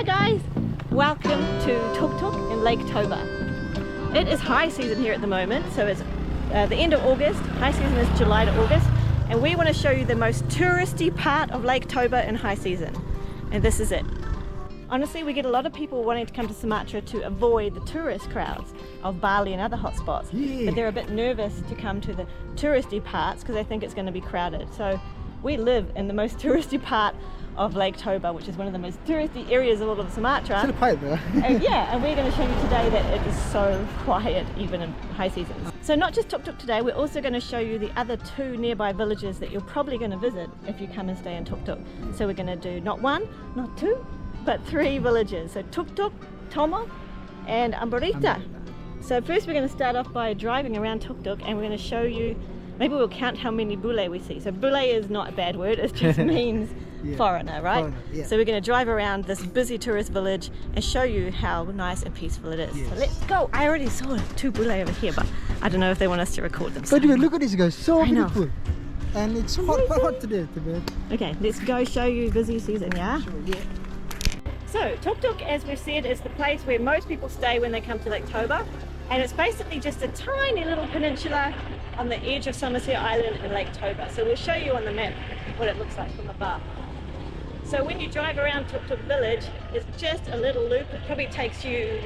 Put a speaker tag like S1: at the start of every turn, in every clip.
S1: Hi guys, welcome to Tuktuk in Lake Toba. It is high season here at the moment, so it's the end of August. High season is July to August, and we want to show you the most touristy part of Lake Toba in high season, and this is it. Honestly, we get a lot of people wanting to come to Sumatra to avoid the tourist crowds of Bali and other hotspots, but they're a bit nervous to come to the touristy parts because they think it's going to be crowded. So we live in the most touristy part of Lake Toba, which is one of the most touristy areas of all of Sumatra.
S2: It's quiet though.
S1: And we're going to show you today that it is so quiet even in high seasons. So not just Tuktuk today, we're also going to show you the other two nearby villages that you're probably going to visit if you come and stay in Tuktuk. So we're going to do not one, not two, but three villages. So Tuktuk, Tomok and Ambarita. So first we're going to start off by driving around Tuktuk, and we're going to show you, maybe we'll count how many bule we see. So bule is not a bad word, it just means foreigner, right? Foreigner, yeah. So we're going to drive around this busy tourist village and show you how nice and peaceful it is. Yes. So let's go. I already saw two bule over here, but I don't know if they want us to record them.
S2: But look at this guys, so beautiful. And it's quite hot today.
S1: Okay, let's go show you busy season, yeah?
S2: Sure, yeah.
S1: So Tuktuk, as we've said, is the place where most people stay when they come to Lake Toba. And it's basically just a tiny little peninsula on the edge of Samosir Island in Lake Toba. So we'll show you on the map what it looks like from above. So when you drive around Tuktuk Village, it's just a little loop. It probably takes you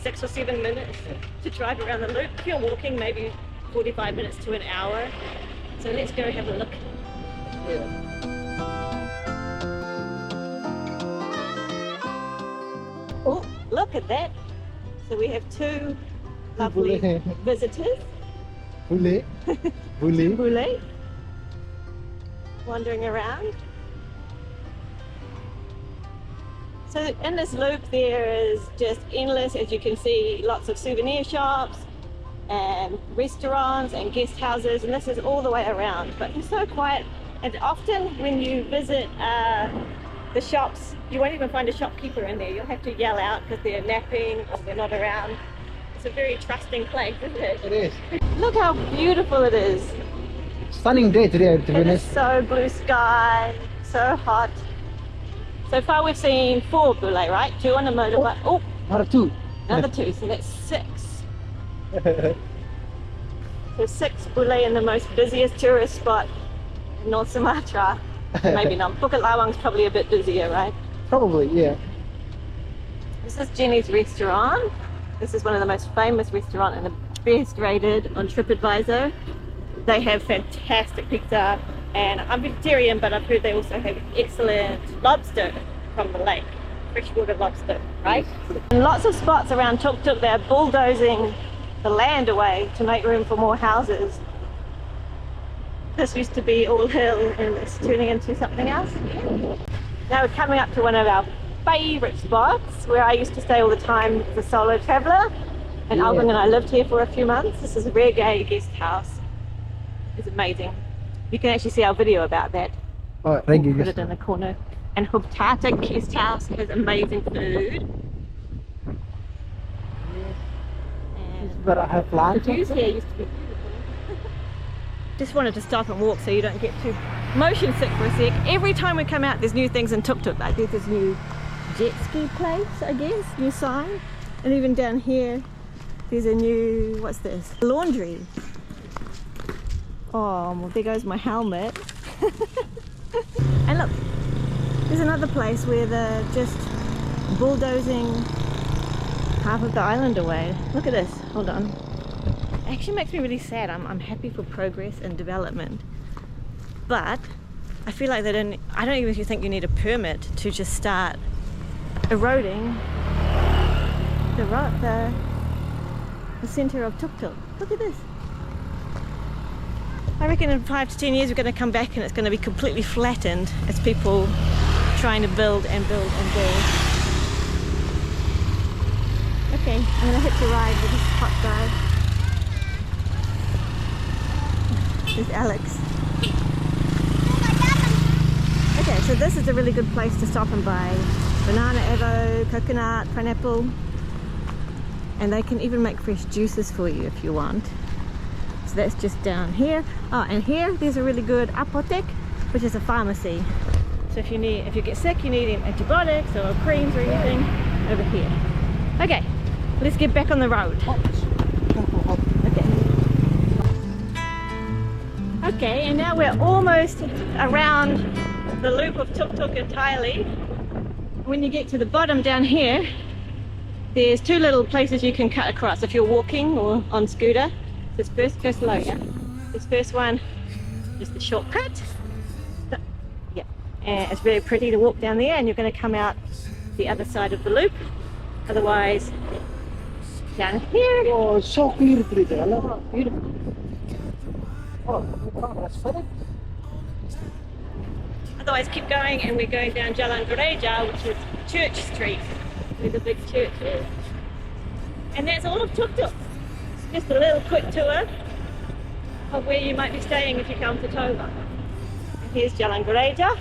S1: 6 or 7 minutes to drive around the loop. If you're walking, maybe 45 minutes to an hour. So let's go have a look. Oh, look at that. So we have two lovely visitors. Bule. Wandering around. So in this loop there is just endless, as you can see, lots of souvenir shops and restaurants and guest houses, and this is all the way around. But it's so quiet, and often when you visit the shops, you won't even find a shopkeeper in there. You'll have to yell out because they're napping or they're not around. It's a very trusting place, isn't it?
S2: It is.
S1: Look how beautiful it is.
S2: Stunning day today, to be honest.
S1: It is so blue sky, so hot. So far we've seen 4 bule, right? 2 on a motorbike. Oh,
S2: another 2.
S1: Another 2, so that's 6. So 6 bule in the most busiest tourist spot in North Sumatra. Maybe not. Bukit Lawang's probably a bit busier, right?
S2: Probably, yeah.
S1: This is Jenny's restaurant. This is one of the most famous restaurants and the best rated on TripAdvisor. They have fantastic pizza, and I'm vegetarian, but I've heard they also have excellent lobster from the lake, freshwater lobster, right? And lots of spots around Tuktuk, they're bulldozing the land away to make room for more houses. This used to be all hill and it's turning into something else. Now we're coming up to one of our favourite spots where I used to stay all the time as a solo traveller, and Alvin and I lived here for a few months. This is a Reggae guest house. It's amazing. You can actually see our video about that.
S2: Oh, thank you.
S1: Put it in the corner. And Hubtata guest house has amazing food.
S2: But I have lunch.
S1: The views here used to be beautiful. Just wanted to stop and walk so you don't get too motion sick for a sec. Every time we come out there's new things in Tuktuk. Like there's this new jet ski place, I guess, new sign. And even down here there's a new, what's this? Laundry. Oh, well, there goes my helmet. And look, there's another place where they're just bulldozing half of the island away. Look at this, hold on. It actually makes me really sad. I'm happy for progress and development, but I feel like I don't even think you need a permit to just start eroding the centre of Tuktuk. Look at this. I reckon in 5 to 10 years we're going to come back and it's going to be completely flattened as people trying to build and build and build. Okay, I'm going to hitch a ride with this hot guy. There's Alex. Okay, so this is a really good place to stop and buy banana, avo, coconut, pineapple, and they can even make fresh juices for you if you want. So that's just down here. Oh, and here there's a really good apothek, which is a pharmacy. So if you get sick, you need antibiotics or creams or anything, over here. Okay, let's get back on the road. Okay. Okay, and now we're almost around the loop of Tuktuk entirely. When you get to the bottom down here, there's two little places you can cut across if you're walking or on scooter. This first low, yeah? This first one is the shortcut. Yeah, and it's very pretty to walk down there, and you're going to come out the other side of the loop. Otherwise, down here.
S2: Oh, so beautifully there.
S1: Oh, beautiful.
S2: Oh, that's funny.
S1: Otherwise, keep going, and we're going down Jalan Gereja, which is Church Street, where the big church is. And that's all of Tuktuk. Just a little quick tour of where you might be staying if you come to Toba. And here's Jalan Gereja.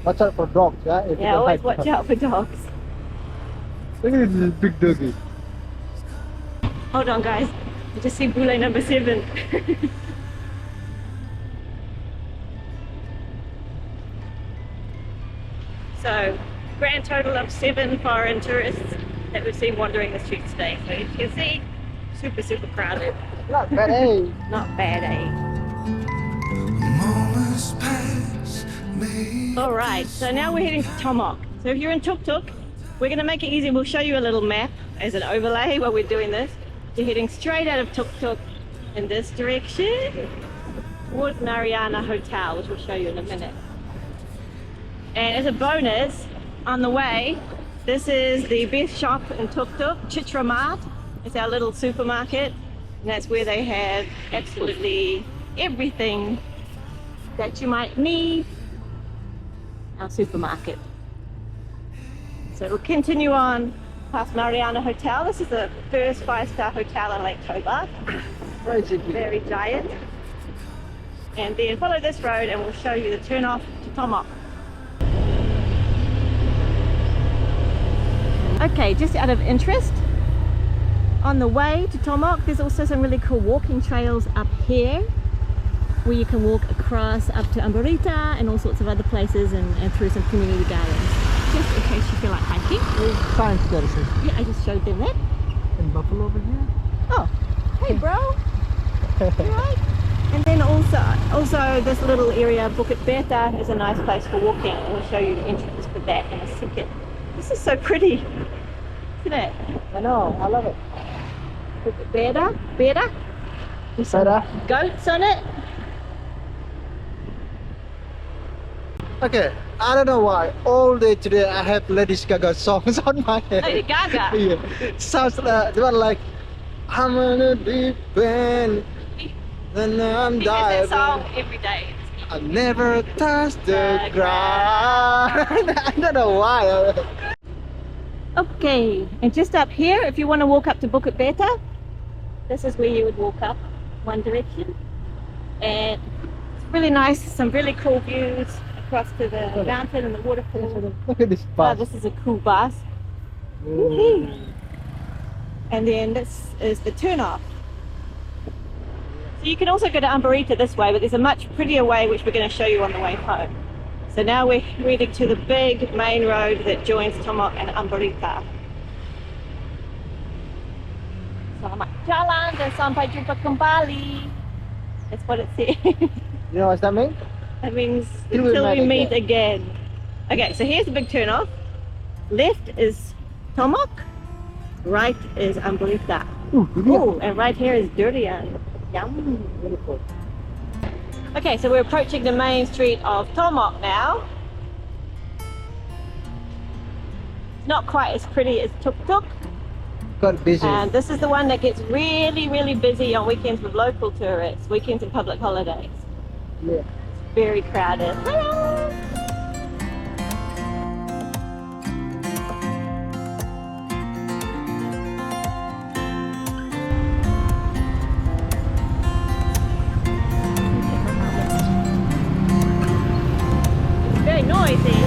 S2: Watch out for dogs, yeah? If you
S1: Yeah,
S2: don't
S1: always
S2: like
S1: watch out for dogs.
S2: Look at this big doggy.
S1: Hold on, guys. I just see bule number 7. So, grand total of 7 foreign tourists that we've seen wandering the streets today. So you can see, super, super crowded.
S2: Not bad, eh?
S1: Not bad, eh? Alright, so now we're heading to Tomok. So if you're in Tuktuk, we're going to make it easy. We'll show you a little map as an overlay while we're doing this. You're heading straight out of Tuktuk in this direction towards Mariana Hotel, which we'll show you in a minute. And as a bonus, on the way, this is the best shop in Tuktuk, Citra Mart. It's our little supermarket, and that's where they have absolutely everything that you might need. Our supermarket. So we'll continue on past Mariana Hotel. This is the first 5-star hotel in Lake Toba. Very giant. And then follow this road and we'll show you the turn off to Tomok. Okay, just out of interest, on the way to Tomok, there's also some really cool walking trails up here where you can walk across up to Ambarita and all sorts of other places and through some community gardens, just in case you feel like hiking.
S2: There's signs there, it says.
S1: Yeah, I just showed them that.
S2: And buffalo over here.
S1: Oh, hey bro, you right? And then also this little area, Bukit Beta, is a nice place for walking, and we'll show you the entrance for that in a second. This is so pretty, isn't it?
S2: I know, I love it.
S1: Bukit Beta. There's some
S2: Beta.
S1: goats on it.
S2: Okay, I don't know why. All day today I have Lady Gaga songs on my head.
S1: Lady Gaga?
S2: Yeah. Sounds like I'm in a deep end, then I'm
S1: He has that
S2: diving.
S1: song every day.
S2: I never touched the ground. I don't know why.
S1: Okay, and just up here, if you want to walk up to Bukit Beta, this is where you would walk up, one direction. And it's really nice, some really cool views across to the mountain and the waterfall.
S2: Look at this
S1: Oh,
S2: bus.
S1: this is a cool bus. Woohoo. And then this is the turn off. So you can also go to Ambarita this way, but there's a much prettier way which we're going to show you on the way home. So now we're heading to the big main road that joins Tomok and Ambarita. Selamat jalan dan sampai jumpa kembali. That's what it says.
S2: You know what that means?
S1: That means
S2: Till we
S1: until we
S2: meet
S1: meet again. Okay, so here's the big turn off. Left is Tomok, right is Ambarita. Ooh, and right here is Durian. Yum.
S2: Beautiful.
S1: Okay, so we're approaching the main street of Tomok now. It's not quite as pretty as Tuktuk.
S2: Got busy.
S1: And this is the one that gets really, really busy on weekends with local tourists, weekends and public holidays.
S2: Yeah.
S1: Very crowded. Hello! It's very noisy.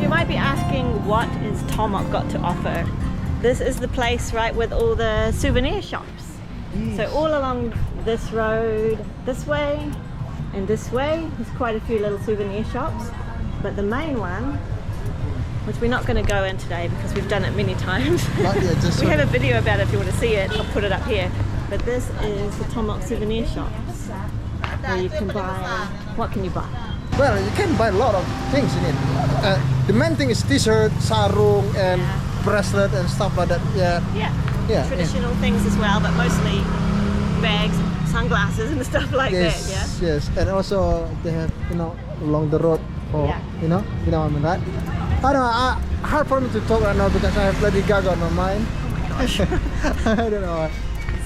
S1: You might be asking, what is Tomok got to offer? This is the place, right, with all the souvenir shops. So all along this road this way and this way. There's quite a few little souvenir shops, but the main one, which we're not going to go in today because we've done it many times. We have a video about it if you want to see it. I'll put it up here. But this is the Tomok souvenir shops where you can buy. What can you buy?
S2: Well, you can buy a lot of things in it. The main thing is t-shirt, sarung, and bracelet and stuff like that. Yeah.
S1: Traditional things as well, but mostly bags, sunglasses, and stuff like that. Yeah.
S2: Yes, and also they have, along the road. You know what I mean, right? I don't know. Hard for me to talk right now because I have Lady Gaga on my mind.
S1: Oh my gosh.
S2: I don't know.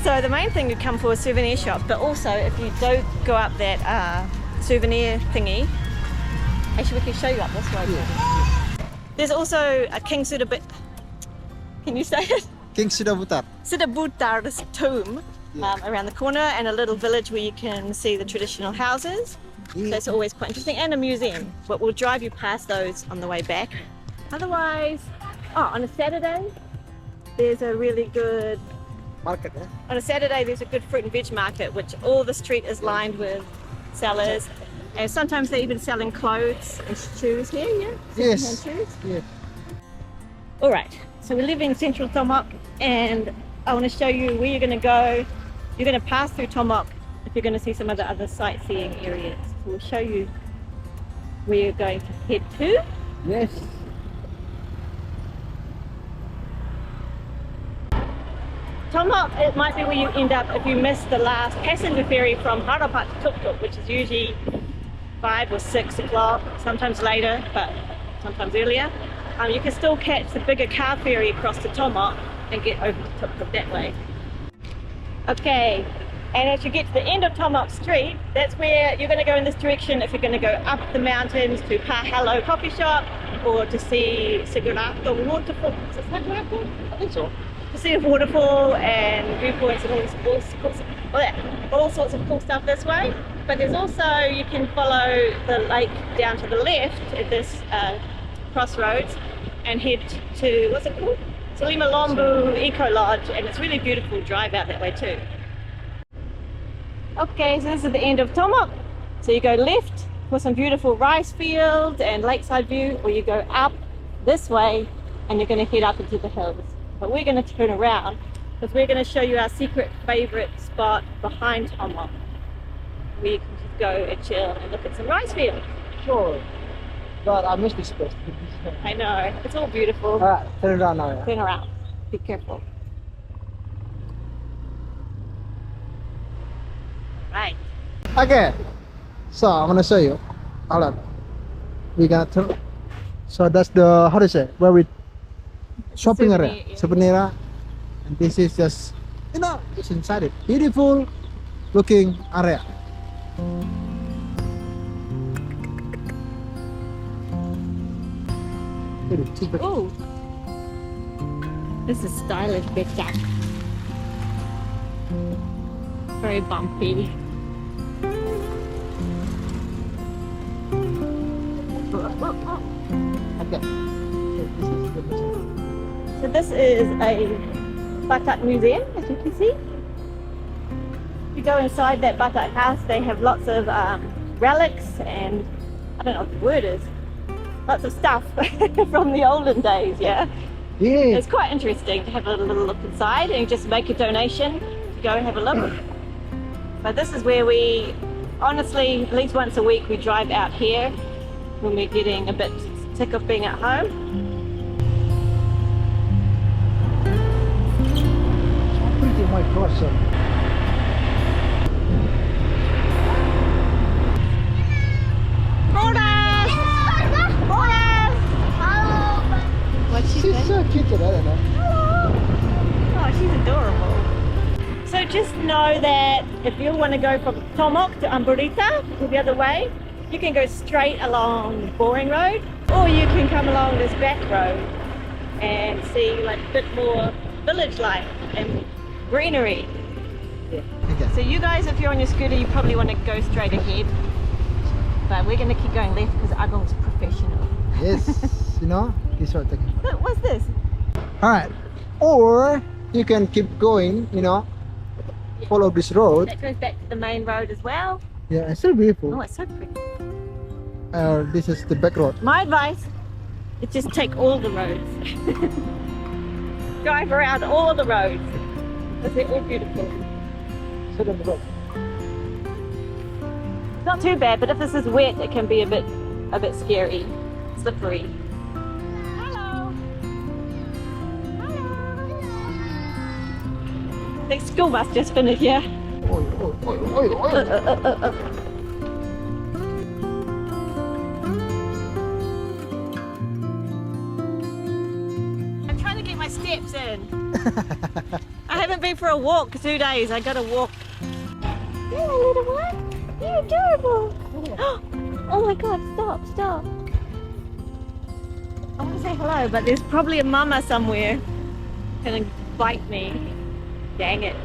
S1: So the main thing you come for is souvenir shops, but also if you don't go up that souvenir thingy, actually we can show you up this way.
S2: Yeah.
S1: There's also a King Sudabutar. Can you say it?
S2: King Sudabutar.
S1: Sudabutar's tomb around the corner, and a little village where you can see the traditional houses. So it's always quite interesting, and a museum. But we'll drive you past those on the way back. Otherwise, on a Saturday, there's a really good
S2: Market, eh?
S1: On a Saturday, there's a good fruit and veg market, which all the street is lined with sellers, and sometimes they're even selling clothes and shoes here. Yeah,
S2: Yes.
S1: shoes.
S2: Yeah.
S1: All right, so we live in central Tomok, and I want to show you where you're going to go. You're going to pass through Tomok if you're going to see some of the other sightseeing areas. So we'll show you where you're going to head to.
S2: Yes.
S1: Tomok, it might be where you end up if you miss the last passenger ferry from Harapat to Tuktuk, which is usually 5 or 6 o'clock, sometimes later, but sometimes earlier. You can still catch the bigger car ferry across to Tomok and get over to Tuktuk that way. Okay, and as you get to the end of Tomok Street, that's where you're going to go in this direction if you're going to go up the mountains to Pahalo coffee shop or to see Sigurato waterfall. Is it Sigurato? I think so. To see a waterfall and viewpoints and all sorts of cool stuff this way. But there's also, you can follow the lake down to the left at this crossroads and head to, what's it called? Salima Lombu Eco Lodge, and it's really beautiful drive out that way too. Okay, so this is the end of Tomok. So you go left for some beautiful rice fields and lakeside view, or you go up this way and you're going to head up into the hills. But we're going to turn around because we're going to show you our secret favourite spot behind Tomok, where you can just go and chill and look at some rice fields.
S2: Sure. God, I miss this place.
S1: I know, it's all beautiful.
S2: Alright, turn around now.
S1: Turn around. Be careful. Right.
S2: Okay. So I'm gonna show you. Hold on. We got turn. So that's the, how do you say, where we shopping area, souvenir area. And this is just, just inside it. Beautiful looking area.
S1: Oh, this is stylish big duck. Very bumpy.
S2: Okay.
S1: So this is a Batak museum, as you can see. If you go inside that Batak house, they have lots of relics and, I don't know what the word is, lots of stuff from the olden days, yeah?
S2: Yeah.
S1: It's quite interesting to have a little look inside and just make a donation to go and have a look. But this is where we, honestly, at least once a week we drive out here when we're getting a bit sick of being at home.
S2: Pretty my gosh. She's so cute, I don't know.
S1: Hello! Oh, she's adorable. So just know that if you want to go from Tomok to Ambarita, or the other way, you can go straight along Boring Road, or you can come along this back road and see like a bit more village life and greenery.
S2: Yeah. Okay.
S1: So you guys, if you're on your scooter, you probably want to go straight ahead. But we're going to keep going left because Agong's professional.
S2: Yes, this sort of thing.
S1: Look, what's this?
S2: Alright, or you can keep going, follow this road.
S1: That goes back to the main road as well.
S2: Yeah, it's still beautiful.
S1: Oh, it's so pretty.
S2: This is the back road.
S1: My advice is just take all the roads. Drive around all of the roads. Because they're all beautiful.
S2: Sit on the road.
S1: It's not too bad, but if this is wet, it can be a bit scary, slippery. Hello. Hello. I think school bus just finished here.
S2: Oi, oi, oi, oi, oi.
S1: I'm trying to get my steps in. I haven't been for a walk for 2 days. I gotta walk. Yeah, little one. You're adorable. Oh my god, stop. I want to say hello, but there's probably a mama somewhere gonna bite me. Dang it.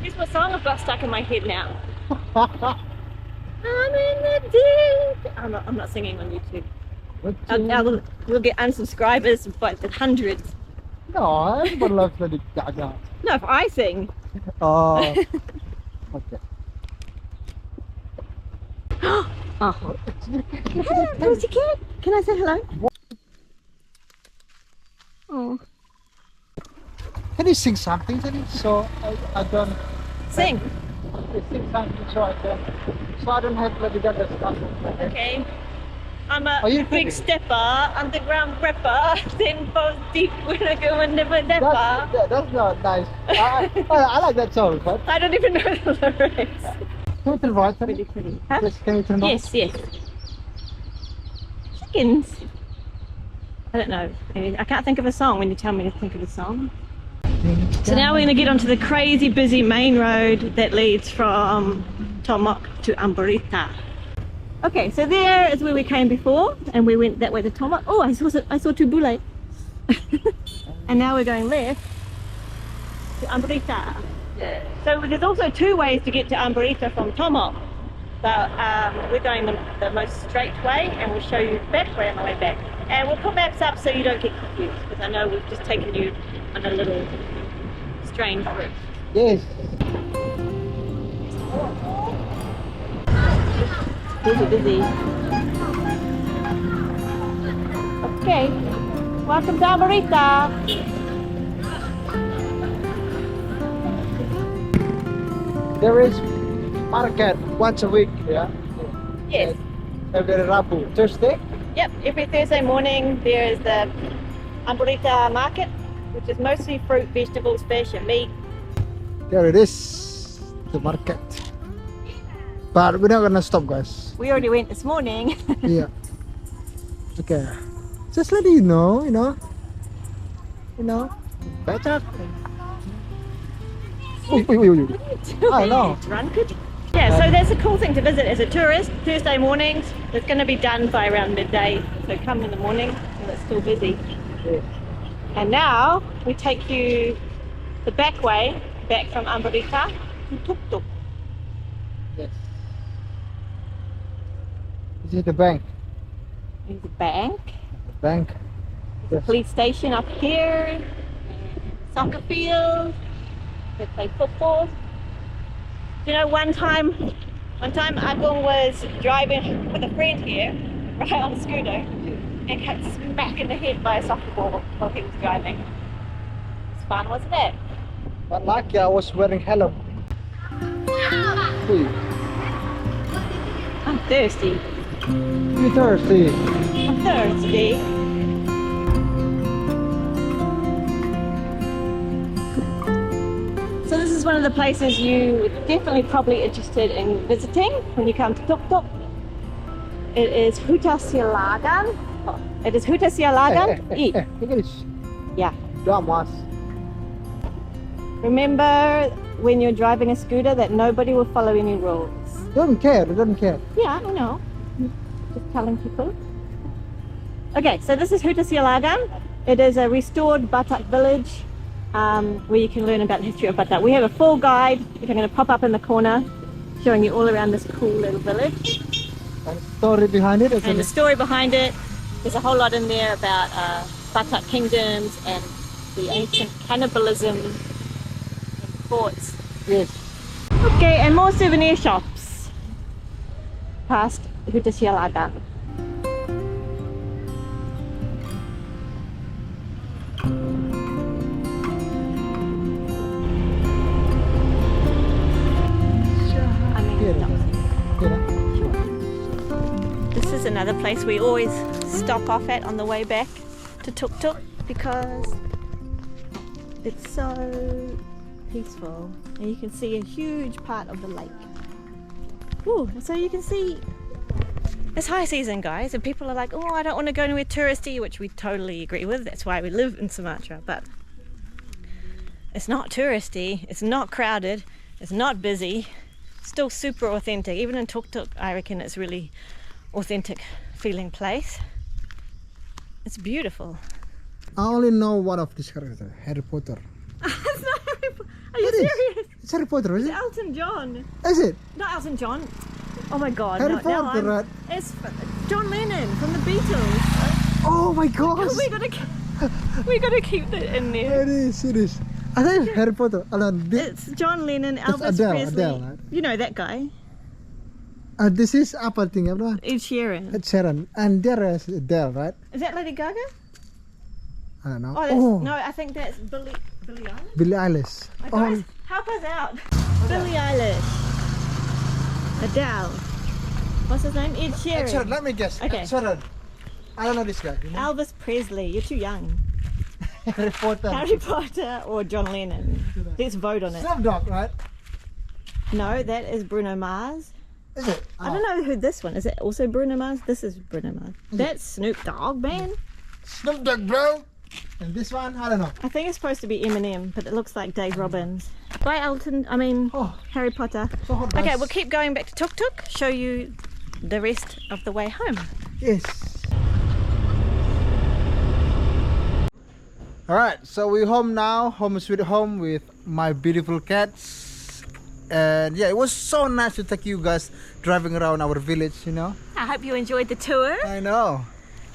S1: Here's what song I've got stuck in my head now. I'm in the deep. I'm not singing on YouTube. We'll get unsubscribers, but hundreds.
S2: No, everyone loves Lady Gaga.
S1: No, if I sing.
S2: Oh, okay.
S1: Oh. Hello, pussycat. Can I say hello? Oh.
S2: Can you sing something, Jenny? So I don't
S1: Sing.
S2: sing something so I don't have Lady Gaga stuff.
S1: Okay. I'm a
S2: Are you
S1: big
S2: kidding?
S1: stepper, underground prepper, 10 falls deep when I go and never never.
S2: That's not nice. I like that song, but
S1: I don't even know the lyrics.
S2: can we turn right?
S1: Really pretty. Huh?
S2: Yes, can we turn right?
S1: Yes. Chickens. I don't know. I can't think of a song when you tell me to think of a song. So now we're going to get onto the crazy busy main road that leads from Tomok to Ambarita. Okay, so there is where we came before, and we went that way to Tomok. Oh, I saw two bule. And now we're going left to Ambarita. So there's also 2 ways to get to Ambarita from Tomok. So we're going the most straight way, and we'll show you the back way on the way back. And we'll put maps up so you don't get confused, because I know we've just taken you on a little strange route.
S2: Yes.
S1: Busy. Okay, welcome to Ambarita.
S2: There is market once a week, yeah?
S1: Yes.
S2: Every Rabu. Thursday?
S1: Yep, every Thursday morning there is the Ambarita market, which is mostly fruit, vegetables, fish and meat.
S2: There it is, the market. But we're not gonna stop, guys.
S1: We already went this morning.
S2: Yeah. Okay. Just let you know, better. Wait. I know.
S1: Run, could you? Yeah, so that's a cool thing to visit as a tourist. Thursday mornings, it's going to be done by around midday. So come in the morning and it's still busy.
S2: Yeah.
S1: And now we take you the back way, back from Ambarita to Tuktuk.
S2: Yes. This is the bank.
S1: There's a bank,
S2: Bank. Yes.
S1: police station up here, soccer field, they play football. You know, one time Agung was driving with a friend here, right on a scooter, and got smacked in the head by a soccer ball while he was driving. It's fun, wasn't it?
S2: But lucky I was wearing helmet. Hey,
S1: I'm thirsty.
S2: you thirsty?
S1: I'm thirsty. So this is one of the places you would definitely probably interested in visiting when you come to Tuktuk. It is Hutasialagan. It is Hutasialagan.
S2: Look at this.
S1: Yeah.
S2: Damas.
S1: Remember when you're driving a scooter that nobody will follow any rules.
S2: Don't care.
S1: Yeah, I know. Just telling people. Okay, so this is Hutasialagan. It is a restored Batak village where you can learn about the history of Batak. We have a full guide, which I'm going to pop up in the corner, showing you all around this cool little village.
S2: And story behind it.
S1: And the story behind it, there's a whole lot in there about Batak kingdoms and the ancient cannibalism and forts.
S2: Yes.
S1: Okay, and more souvenir shops. Past Hutasialagan. This is another place we always stop off at on the way back to Tuktuk because it's so peaceful and you can see a huge part of the lake. Ooh, so you can see it's high season, guys, and people are like, oh, I don't want to go anywhere touristy, which we totally agree with. That's why we live in Sumatra, but it's not touristy, it's not crowded, it's not busy, still super authentic. Even in Tuktuk, I reckon it's really authentic feeling place. It's beautiful.
S2: I only know one of this character, Harry Potter.
S1: It's not Harry Potter. Are you
S2: It is.
S1: serious?
S2: It's Harry Potter, is
S1: It's
S2: it?
S1: Elton John.
S2: Is it?
S1: Not Elton John. Oh my god.
S2: Harry
S1: no, now
S2: Potter, right?
S1: It's John Lennon from the Beatles.
S2: Oh my gosh!
S1: we gotta keep that in there.
S2: It is. I think Harry Potter.
S1: It's John Lennon, Elvis
S2: Adele,
S1: Presley.
S2: Adele, right?
S1: You know that guy.
S2: This is apa thing apa?
S1: Ed Sheeran.
S2: Ed Sheeran. And there is Adele, right?
S1: Is that Lady Gaga?
S2: I don't know.
S1: Oh, that's, no, I think that's Billie Eilish.
S2: Billie Eilish.
S1: Oh, guys, help us out. Billie Eilish. Adele. What's his name? Ed Sheeran.
S2: Ed Sheeran. Let me guess.
S1: Okay.
S2: Ed Sheeran. I don't know this guy. You know?
S1: Elvis Presley. You're too young.
S2: Harry Potter.
S1: Harry Potter or John Lennon. Let's vote on it.
S2: Snoop Dogg, right?
S1: No, that is Bruno Mars.
S2: Is it?
S1: I don't know who this one is. It also Bruno Mars? This is Bruno Mars. That's Snoop Dogg, man.
S2: Snoop Dogg, bro. And this one, I don't know.
S1: I think it's supposed to be Eminem, but it looks like Dave Robbins. Bye, Harry Potter.
S2: So hot,
S1: Okay,
S2: guys.
S1: we'll keep going back to Tuktuk, show you the rest of the way home.
S2: Yes. Alright, so we're home now, home sweet home with my beautiful cats. And yeah, it was so nice to take you guys driving around our village, you know.
S1: I hope you enjoyed the tour.
S2: I know.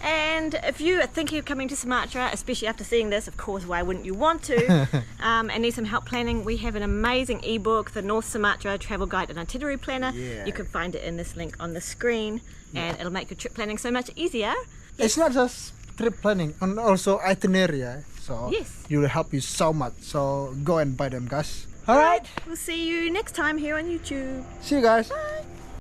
S1: And if you are thinking of coming to Sumatra, especially after seeing this, of course, why wouldn't you want to? And need some help planning, we have an amazing ebook, the North Sumatra Travel Guide and Itinerary Planner.
S2: Yeah.
S1: You can find it in this link on the screen, and it'll make your trip planning so much easier.
S2: It's not just trip planning, and also itinerary. So
S1: Yes.
S2: it will help you so much. So go and buy them, guys.
S1: Alright, we'll see you next time here on YouTube.
S2: See you guys.
S1: Bye.